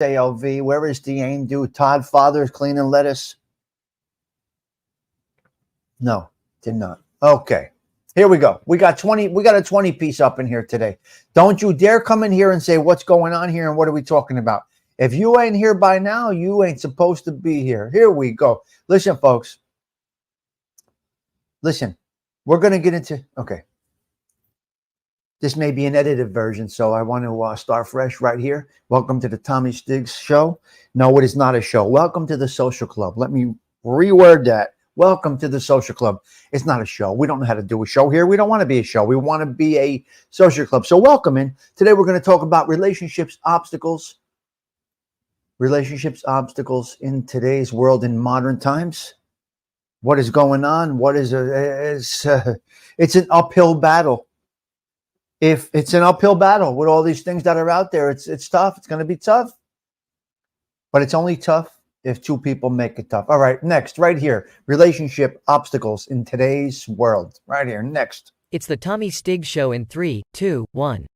ALV. Where is the aim do? Todd Father's cleaning lettuce? No, did not. Okay. Here we go. We got a 20 piece up in here today. Don't you dare come in here and say what's going on here and what are we talking about. If you ain't here by now, you ain't supposed to be here. Here we go. Listen, folks. Listen, we're going to get into, okay. This may be an edited version, so I want to start fresh right here. Welcome to the Tommy Stiggs Show. No, it is not a show. Welcome to the Social Club. Let me reword that. Welcome to the Social Club. It's not a show. We don't know how to do a show here. We don't want to be a show. We want to be a social club. So welcome in. Today we're going to talk about relationships, obstacles in today's world in modern times. What is going on? It's an uphill battle. If it's an uphill battle with all these things that are out there, it's tough. It's going to be tough, but it's only tough if two people make it tough. All right, next, right here, relationship obstacles in today's world. Right here, next. It's the Tommy Stiggs Show in 3, 2, 1.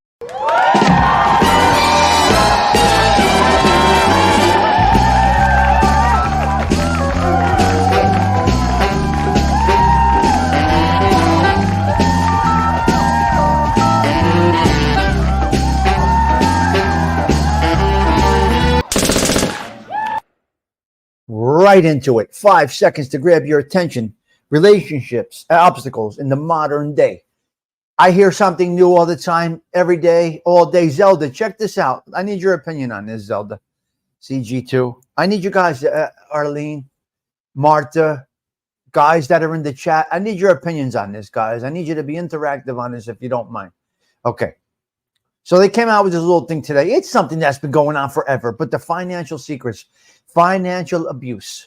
Right into it. 5 seconds to grab your attention. Relationships, obstacles in the modern day. I hear something new all the time, every day, all day. Zelda, check this out. I need your opinion on this, Zelda. CG2. I need you guys, Arlene, Martha, guys that are in the chat. I need your opinions on this, guys. I need you to be interactive on this if you don't mind. Okay. So they came out with this little thing today. It's something that's been going on forever, but the financial secrets, financial abuse.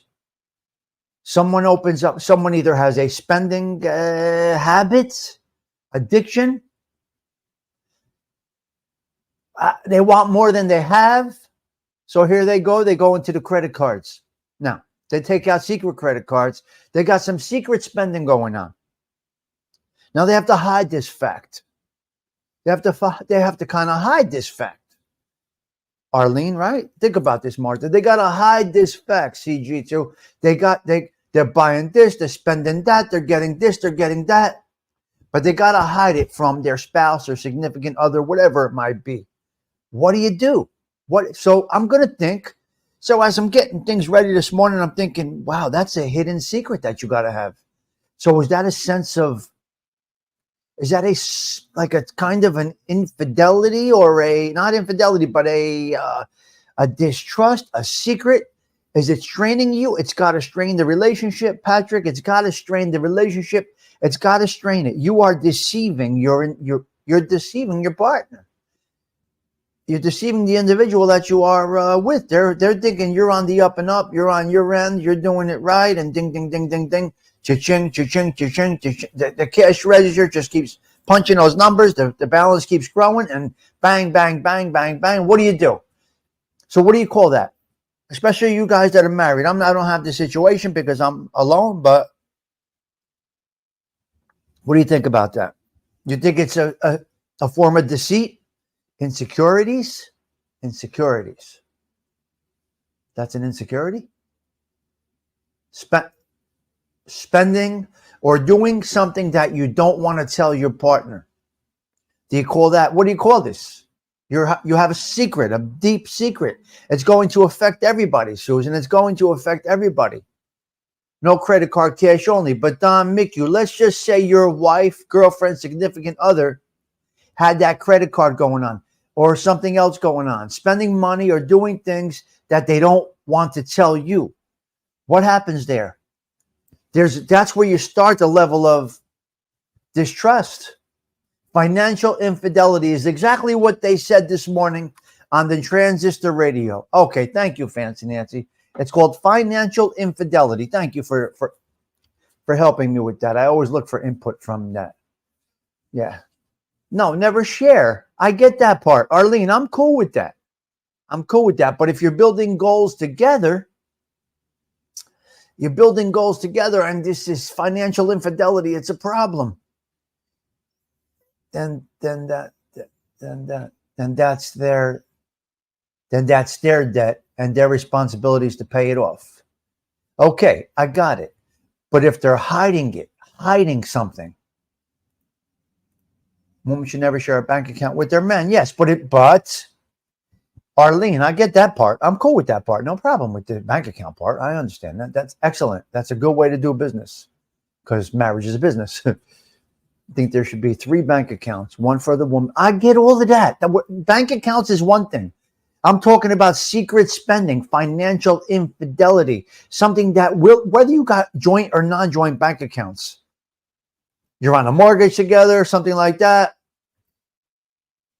Someone either has a spending habit, addiction. They want more than they have. So here they go into the credit cards. Now, they take out secret credit cards. They got some secret spending going on. Now they have to hide this fact. They have to kind of hide this fact. Arlene, right? Think about this, Martha. They got to hide this fact, CG2. They're buying this, they're spending that, they're getting this, they're getting that. But they got to hide it from their spouse or significant other, whatever it might be. What do you do? So I'm going to think. So as I'm getting things ready this morning, I'm thinking, wow, that's a hidden secret that you got to have. So is that a sense of, is that like a kind of an infidelity or not infidelity, but a distrust, a secret? Is it straining you? It's got to strain the relationship, Patrick. It's got to strain the relationship. It's got to strain it. You are deceiving. You're deceiving your partner. You're deceiving the individual that you are with. They're thinking you're on the up and up. You're on your end. You're doing it right. And ding, ding, ding, ding, ding. Cha-ching, cha-ching, cha-ching, cha-ching. The cash register just keeps punching those numbers. The balance keeps growing and bang, bang, bang, bang, bang. What do you do? So what do you call that? Especially you guys that are married. I don't have this situation because I'm alone, but what do you think about that? You think it's a form of deceit? Insecurities? That's an insecurity? Spending or doing something that you don't want to tell your partner. Do you call that? What do you call this? You have a secret, a deep secret. It's going to affect everybody, Susan. It's going to affect everybody. No credit card, cash only. But Don Mickey, let's just say your wife, girlfriend, significant other had that credit card going on or something else going on, spending money or doing things that they don't want to tell you. What happens there? That's where you start the level of distrust. Financial infidelity is exactly what they said this morning on the Transistor Radio. Okay, thank you, Fancy Nancy. It's called financial infidelity. Thank you for helping me with that. I always look for input from that. Yeah. No, never share. I get that part. Arlene, I'm cool with that. But if you're building goals together, and this is financial infidelity, it's a problem. Then that's their then that's their debt and their responsibilities to pay it off. Okay, I got it. But if they're hiding something, women should never share a bank account with their men. Yes, but Arlene, I get that part. I'm cool with that part. No problem with the bank account part. I understand that. That's excellent. That's a good way to do business because marriage is a business. I think there should be 3 bank accounts, one for the woman. I get all of that. Bank accounts is one thing. I'm talking about secret spending, financial infidelity, something that will, whether you got joint or non-joint bank accounts, you're on a mortgage together, something like that.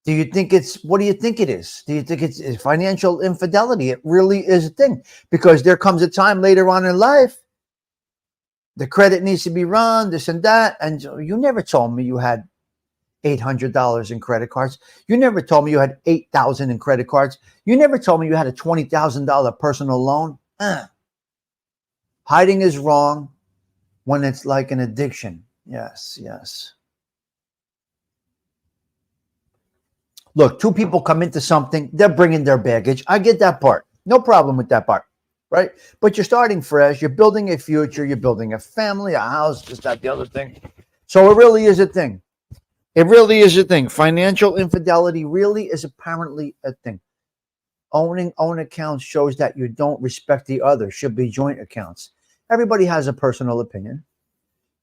Do you think what do you think it is? Do you think it's financial infidelity? It really is a thing, because there comes a time later on in life, the credit needs to be run, this and that. And you never told me you had $800 in credit cards. You never told me you had $8,000 in credit cards. You never told me you had a $20,000 personal loan. Hiding is wrong when it's like an addiction. Yes. Look, 2 people come into something, they're bringing their baggage. I get that part. No problem with that part, right? But you're starting fresh. You're building a future. You're building a family, a house, this, that, the other thing. So it really is a thing. It really is a thing. Financial infidelity really is apparently a thing. Owning own accounts shows that you don't respect the other. Should be joint accounts. Everybody has a personal opinion.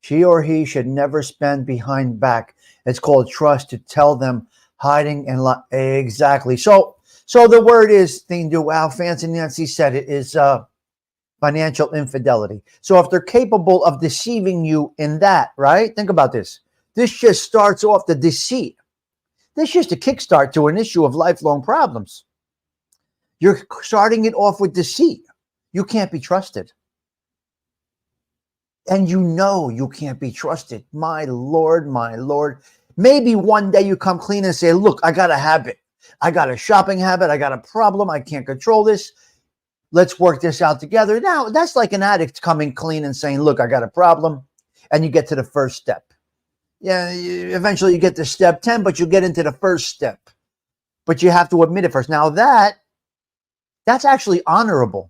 She or he should never spend behind back. It's called trust to tell them hiding and exactly. So the word is, how Fancy Nancy said it, is financial infidelity. So if they're capable of deceiving you in that, right? Think about this. This just starts off the deceit. This is just a kickstart to an issue of lifelong problems. You're starting it off with deceit. You can't be trusted. And you can't be trusted. My Lord. Maybe one day you come clean and say, look, I got a habit. I got a shopping habit. I got a problem. I can't control this. Let's work this out together. Now, that's like an addict coming clean and saying, look, I got a problem. And you get to the first step. Yeah, eventually you get to step 10, but you get into the first step. But you have to admit it first. Now that's actually honorable.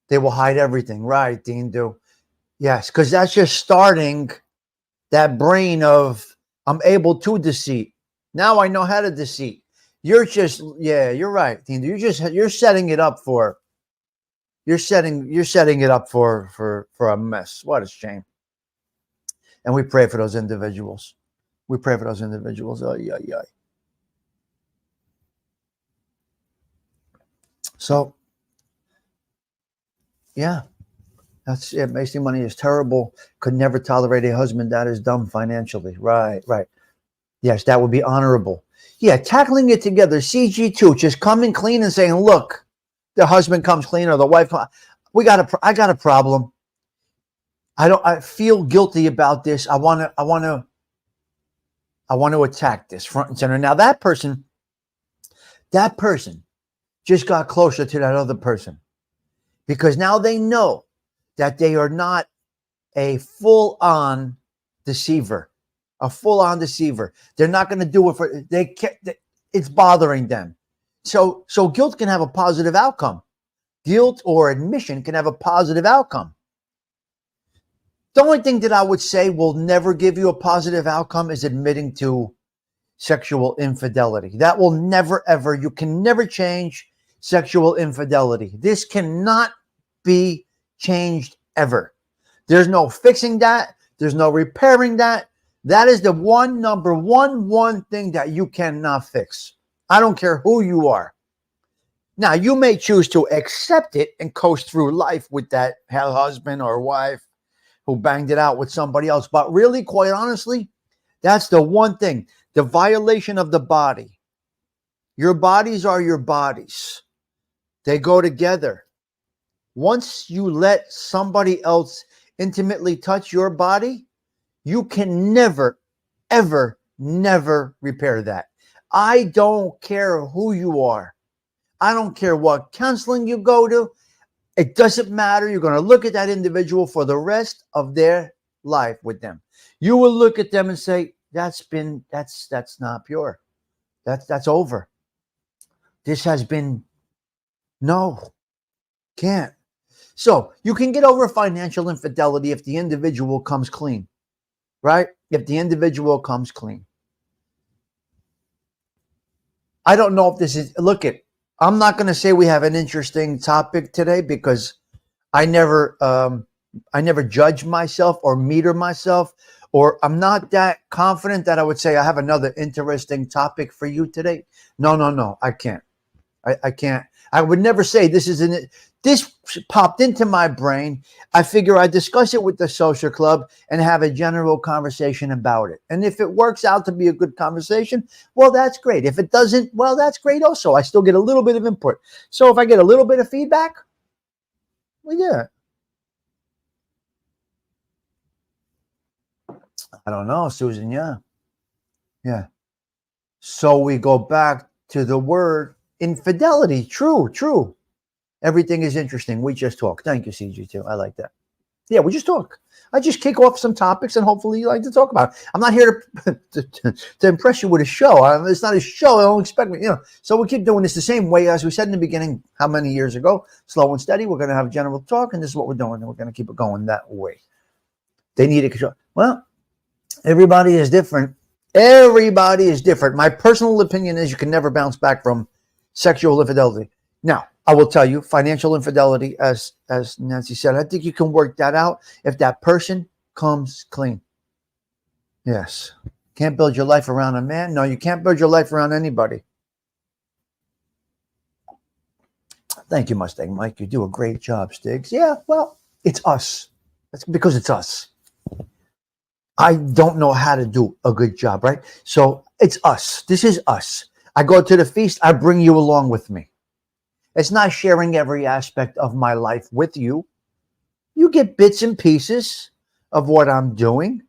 They will hide everything. Right, Dean do. Yes, because that's just starting that brain of, I'm able to deceit. Now I know how to deceit. You're right, Dean. You're setting it up for a mess. What a shame. And we pray for those individuals. So, yeah, that's it. Wasting money is terrible. Could never tolerate a husband that is dumb financially. Right. Yes, that would be honorable. Yeah, tackling it together. CG2, just coming clean and saying, look, the husband comes clean or the wife comes, I got a problem. I feel guilty about this. I want to attack this front and center. Now that person just got closer to that other person, because now they know that they are not a full-on deceiver. They're not going to do it it's bothering them. So guilt can have a positive outcome. Guilt or admission can have a positive outcome. The only thing that I would say will never give you a positive outcome is admitting to sexual infidelity. That will never, ever, you can never change sexual infidelity. This cannot be changed ever. There's no fixing that. There's no repairing that. That is the number one thing that you cannot fix. I don't care who you are. Now, you may choose to accept it and coast through life with that husband or wife who banged it out with somebody else. But really, quite honestly, that's the one thing. The violation of the body. Your bodies are your bodies. They go together. Once you let somebody else intimately touch your body, you can never, ever, never repair that. I don't care who you are. I don't care what counseling you go to. It doesn't matter. You're going to look at that individual for the rest of their life with them. You will look at them and say, that's not pure. That's over. This has been, no, can't. So you can get over financial infidelity if the individual comes clean, right? If the individual comes clean. I don't know if this is, look at, I'm not going to say we have an interesting topic today because I never judge myself or meter myself, or I'm not that confident that I would say I have another interesting topic for you today. No, I can't. I can't. I would never say this popped into my brain. I figure I discuss it with the social club and have a general conversation about it. And if it works out to be a good conversation, well, that's great. If it doesn't, well, that's great also. I still get a little bit of input. So if I get a little bit of feedback, well, yeah. I don't know, Susan. Yeah. Yeah. So we go back to the word infidelity. True. Everything is interesting. We just talk. Thank you, CG2. I like that. Yeah, we just talk. I just kick off some topics and hopefully you like to talk about it. I'm not here to impress you with a show. It's not a show. Don't expect me, So we keep doing this the same way as we said in the beginning, how many years ago? Slow and steady. We're going to have general talk, and this is what we're doing. And we're going to keep it going that way. They need to control. Well, everybody is different. Everybody is different. My personal opinion is you can never bounce back from sexual infidelity. Now, I will tell you, financial infidelity, as Nancy said, I think you can work that out if that person comes clean. Yes. Can't build your life around a man. No, you can't build your life around anybody. Thank you, Mustang Mike. You do a great job, Stiggs. Yeah, well, it's us. That's because it's us. I don't know how to do a good job, right? So it's us. This is us. I go to the feast. I bring you along with me. It's not sharing every aspect of my life with you. You get bits and pieces of what I'm doing.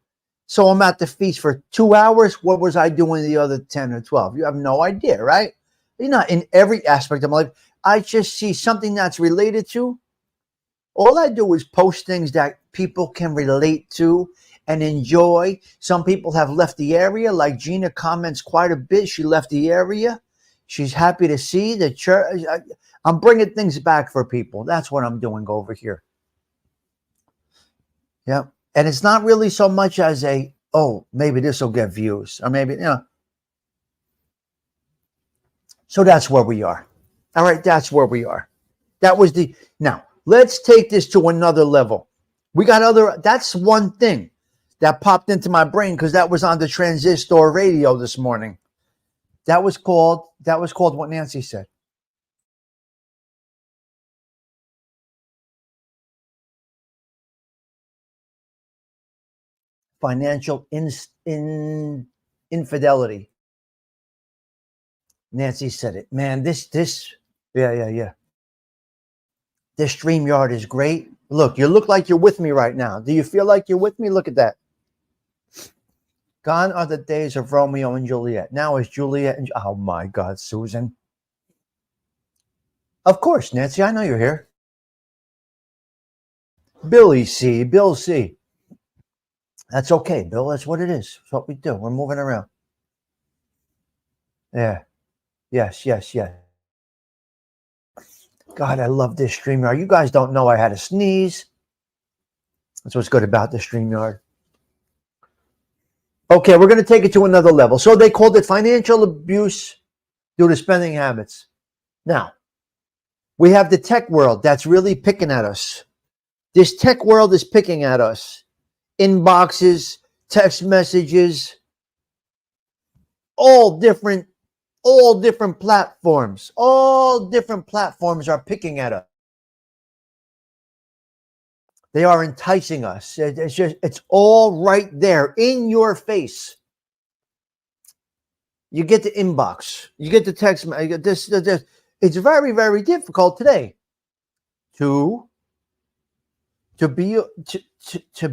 So I'm at the feast for 2 hours. What was I doing the other 10 or 12? You have no idea, right? You're not in every aspect of my life. I just see something that's related to. All I do is post things that people can relate to and enjoy. Some people have left the area, like Gina comments quite a bit. She left the area. She's happy to see the church. I'm bringing things back for people. That's what I'm doing over here. Yeah. And it's not really so much as maybe this will get views, or maybe, So that's where we are. All right. That's where we are. Now let's take this to another level. That's one thing that popped into my brain because that was on the transistor radio this morning. That was called what Nancy said. Financial infidelity. Nancy said it. Man, this, yeah. This StreamYard is great. Look, you look like you're with me right now. Do you feel like you're with me? Look at that. Gone are the days of Romeo and Juliet. Now it's Juliet and... Oh, my God, Susan. Of course, Nancy, I know you're here. Bill C. That's okay, Bill. That's what it is. That's what we do. We're moving around. Yeah. Yes. God, I love this StreamYard. You guys don't know I had a sneeze. That's what's good about the StreamYard. Okay, we're going to take it to another level. So they called it financial abuse due to spending habits. Now, we have the tech world that's really picking at us. This tech world is picking at us. Inboxes, text messages, all different platforms. All different platforms are picking at us. They are enticing us. It's all right there in your face. You get the inbox. You get the text. You get this. It's very, very difficult today to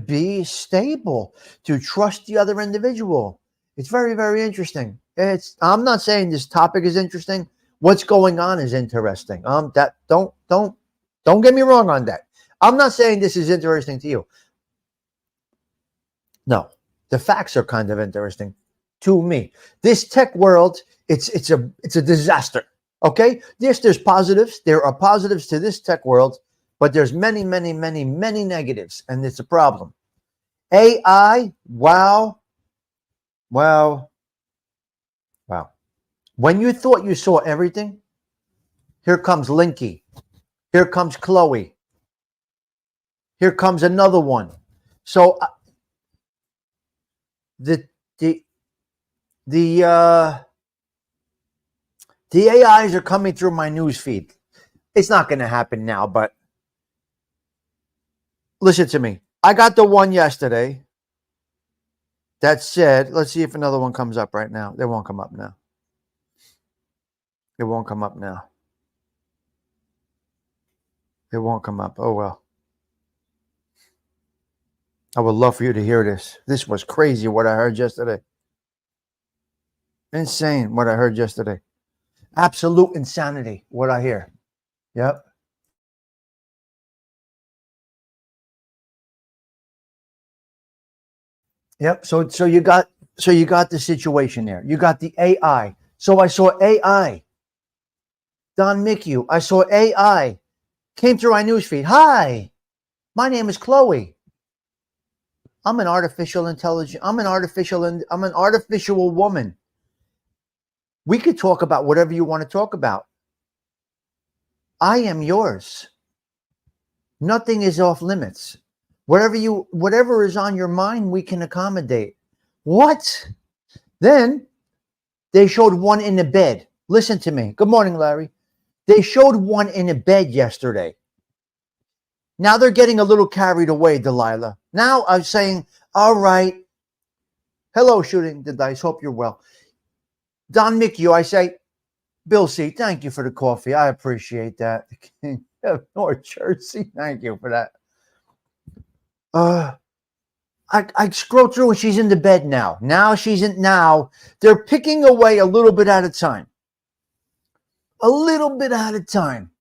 be stable, to trust the other individual. It's very, very interesting. I'm not saying this topic is interesting. What's going on is interesting. Don't get me wrong on that. I'm not saying this is interesting to you. No, the facts are kind of interesting to me. This tech world, it's a disaster. Okay? Yes, there's positives. There are positives to this tech world, but there's many, many, many, many negatives, and it's a problem. AI, wow, wow, wow. When you thought you saw everything, here comes Linky. Here comes Chloe. Here comes another one. So the the the AIs are coming through my news feed. It's not going to happen now, but listen to me. I got the one yesterday that said, let's see if another one comes up right now. They won't come up now. It won't come up now. It won't come up. Oh, well. I would love for you to hear this. This was crazy what I heard yesterday. Insane what I heard yesterday. Absolute insanity what I hear. Yep. Yep. So you got the situation there. You got the AI. So I saw AI. Don Mickey, I saw AI. Came through my newsfeed. Hi, my name is Chloe. I'm an artificial woman. We could talk about whatever you want to talk about. I am yours. Nothing is off limits. Whatever is on your mind, we can accommodate. What? Then they showed one in the bed. Listen to me. Good morning, Larry. They showed one in a bed yesterday. Now they're getting a little carried away, Delilah. Now I'm saying, all right. Hello, Shooting the Dice. Hope you're well. Don Mickey, I say, Bill C., thank you for the coffee. I appreciate that. King of North Jersey, thank you for that. I scroll through and she's in the bed now. Now they're picking away a little bit at a time. A little bit at a time.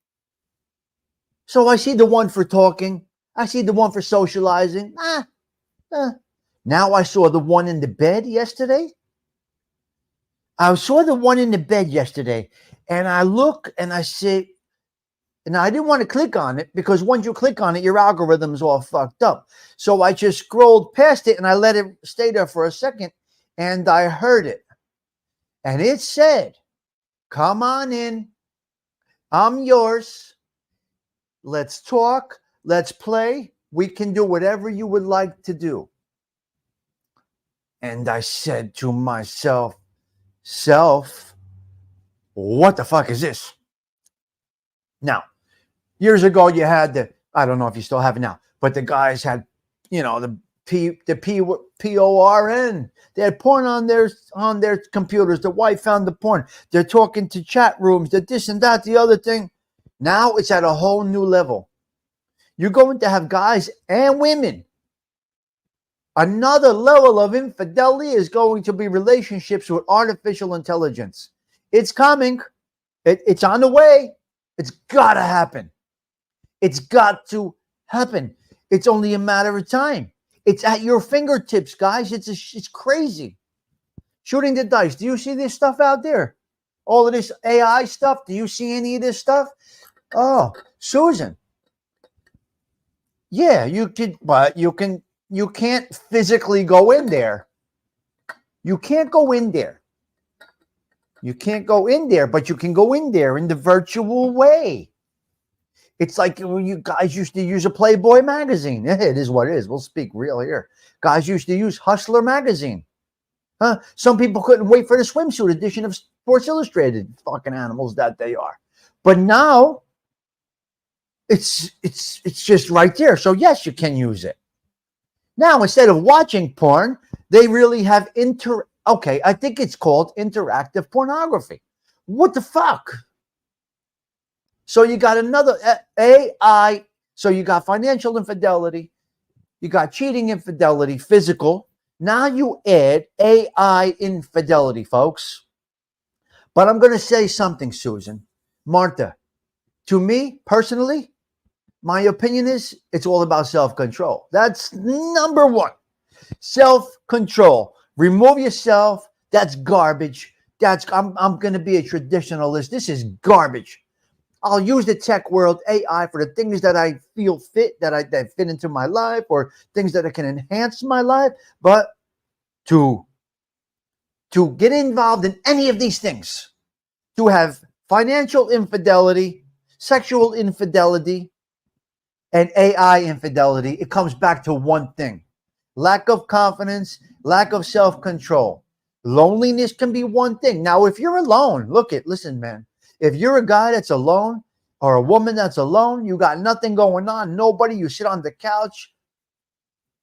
So I see the one for talking. I see the one for socializing. Now I saw the one in the bed yesterday. I saw the one in the bed yesterday. And I look and I say, and I didn't want to click on it because once you click on it, your algorithm's all fucked up. So I just scrolled past it and I let it stay there for a second. And I heard it. And it said, come on in. I'm yours. Let's talk. Let's play. We can do whatever you would like to do. And I said to myself, what the fuck is this? Now, years ago, you had I don't know if you still have it now, but the guys had, the PORN. They had porn on their computers. The wife found the porn. They're talking to chat rooms, the this and that, the other thing. Now it's at a whole new level. You're going to have guys and women. Another level of infidelity is going to be relationships with artificial intelligence. It's coming. It's on the way. It's got to happen. It's got to happen. It's only a matter of time. It's at your fingertips, guys. It's crazy. Shooting the Dice. Do you see this stuff out there? All of this AI stuff. Do you see any of this stuff? Oh, Susan. Yeah, you could, but you can't physically go in there. You can't go in there. You can't go in there, but you can go in there in the virtual way. It's like when you guys used to use a Playboy magazine. It is what it is. We'll speak real here. Guys used to use Hustler magazine. Some people couldn't wait for the swimsuit edition of Sports Illustrated. Fucking animals that they are. But now it's just right there. So yes, you can use it. Now instead of watching porn, they really have I think it's called interactive pornography. What the fuck? So you got another AI. So you got financial infidelity. You got cheating infidelity, physical. Now you add AI infidelity, folks. But I'm going to say something, Susan. Martha, to me personally, my opinion is it's all about self-control. That's number one. Self-control. Remove yourself. That's garbage. I'm going to be a traditionalist. This is garbage. I'll use the tech world AI for the things that I feel fit, that fit into my life, or things that can enhance my life. But to get involved in any of these things, to have financial infidelity, sexual infidelity, and AI infidelity, it comes back to one thing: lack of confidence, lack of self-control. Loneliness can be one thing. Now, if you're alone, listen, man. If you're a guy that's alone or a woman that's alone, you got nothing going on, nobody, you sit on the couch.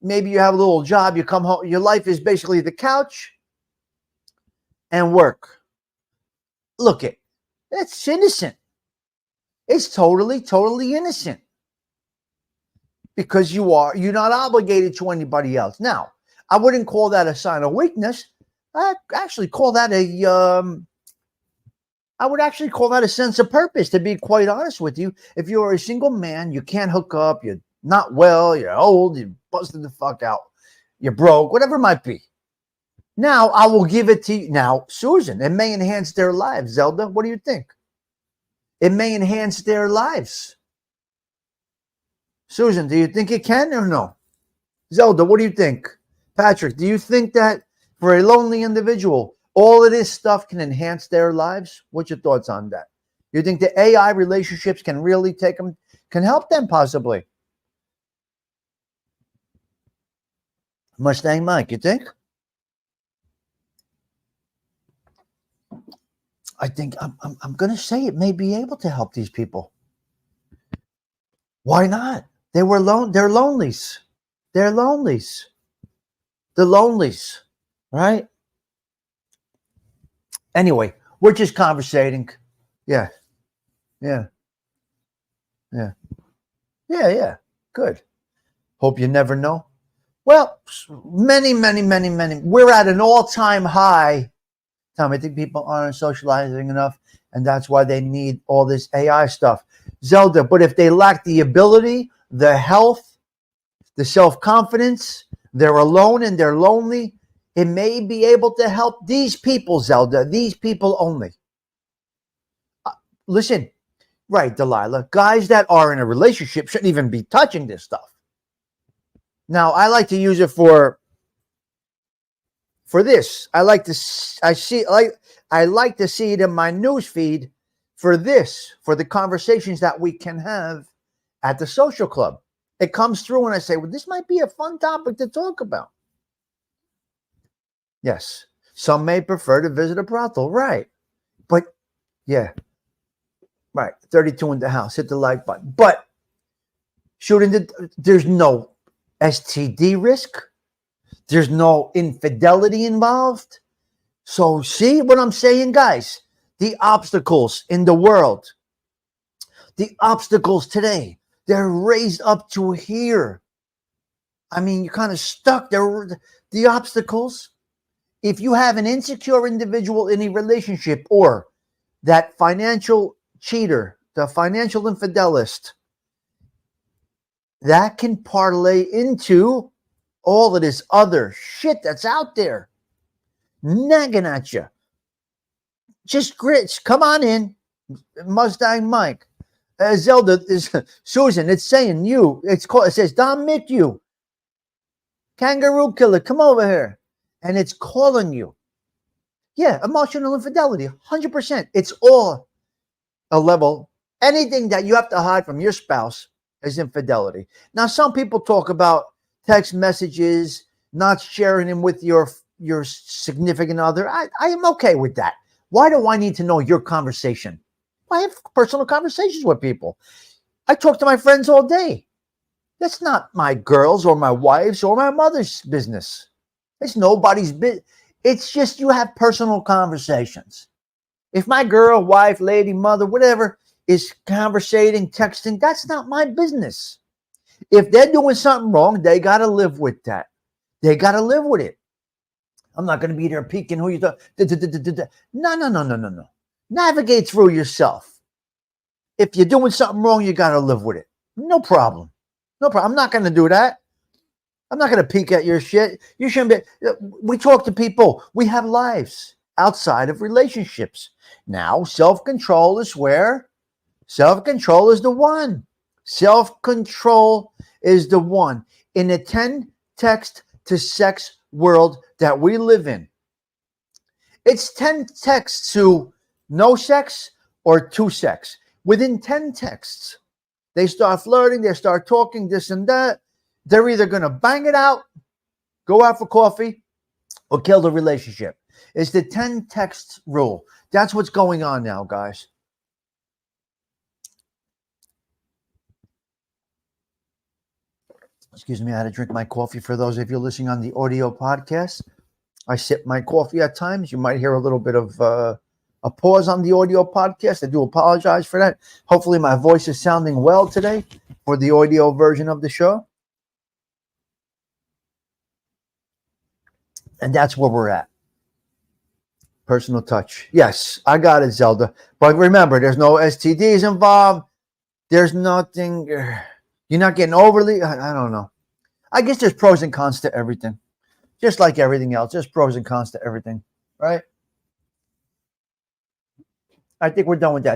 Maybe you have a little job, you come home, your life is basically the couch and work. It's innocent. It's totally, totally innocent. Because you're not obligated to anybody else. Now, I wouldn't call that a sign of weakness. I actually call that I would actually call that a sense of purpose, to be quite honest with you. If you're a single man, you can't hook up, you're not well, you're old, you're busted the fuck out, you're broke, whatever it might be. Now, I will give it to you. Now, Susan, it may enhance their lives. Zelda, what do you think? It may enhance their lives. Susan, do you think it can or no? Zelda, what do you think? Patrick, do you think that for a lonely individual, all of this stuff can enhance their lives? What's your thoughts on that? You think the AI relationships can really can help them possibly? Mustang Mike, you think? I think I'm going to say it may be able to help these people. Why not? They're lonelies. They're lonelies. The lonelies, right? Anyway, we're just conversating. Yeah. Good. Hope you never know. Well, many. We're at an all-time high. Tom, I think people aren't socializing enough, and that's why they need all this AI stuff. Zelda, but if they lack the ability, the health, the self-confidence, they're alone and they're lonely, it may be able to help these people, Zelda, these people only. Listen, right, Delilah, guys that are in a relationship shouldn't even be touching this stuff. Now, I like to use it for this. I like to see it in my news feed for the conversations that we can have at the social club. It comes through and I say, well, this might be a fun topic to talk about. Yes. Some may prefer to visit a brothel. Right. But yeah. Right. 32 in the house. Hit the like button. But there's no STD risk. There's no infidelity involved. So see what I'm saying, guys? The obstacles in the world, the obstacles today, they're raised up to here. I mean, you're kind of stuck there. The obstacles, if you have an insecure individual in a relationship, or that financial cheater, the financial infidelist, that can parlay into all of this other shit that's out there nagging at you. Just grits. Come on in, Mustang Mike. Zelda is Susan. It's saying you. It says Don Mick you. Kangaroo killer. Come over here, and it's calling you. Yeah, emotional infidelity. 100%. It's all a level. Anything that you have to hide from your spouse is infidelity. Now, some people talk about text messages, not sharing them with your significant other. I am okay with that. Why do I need to know your conversation? I have personal conversations with people. I talk to my friends all day. That's not my girls or my wives or my mother's business. It's nobody's business. It's just you have personal conversations. If my girl, wife, lady, mother, whatever is conversating, texting, that's not my business. If they're doing something wrong, they got to live with that. They got to live with it. I'm not going to be there peeking who you thought. No. Navigate through yourself. If you're doing something wrong, you got to live with it. No problem. I'm not going to do that. I'm not going to peek at your shit. You shouldn't be. We talk to people. We have lives. outside of relationships. Now, self-control is where? Self-control is the one. Self-control is the one. In the 10 text to sex world that we live in, it's 10 texts to no sex or to sex. Within 10 texts, they start flirting, they start talking this and that. They're either going to bang it out, go out for coffee, or kill the relationship. It's the 10 texts rule. That's what's going on now, guys. Excuse me, I had to drink my coffee. For those of you listening on the audio podcast, I sip my coffee at times. You might hear a little bit of a pause on the audio podcast. I do apologize for that. Hopefully my voice is sounding well today for the audio version of the show. And that's where we're at. Personal touch. Yes, I got it, Zelda. But remember, there's no STDs involved. There's nothing. You're not getting overly. I don't know. I guess there's pros and cons to everything. Just like everything else, there's pros and cons to everything, right? I think we're done with that.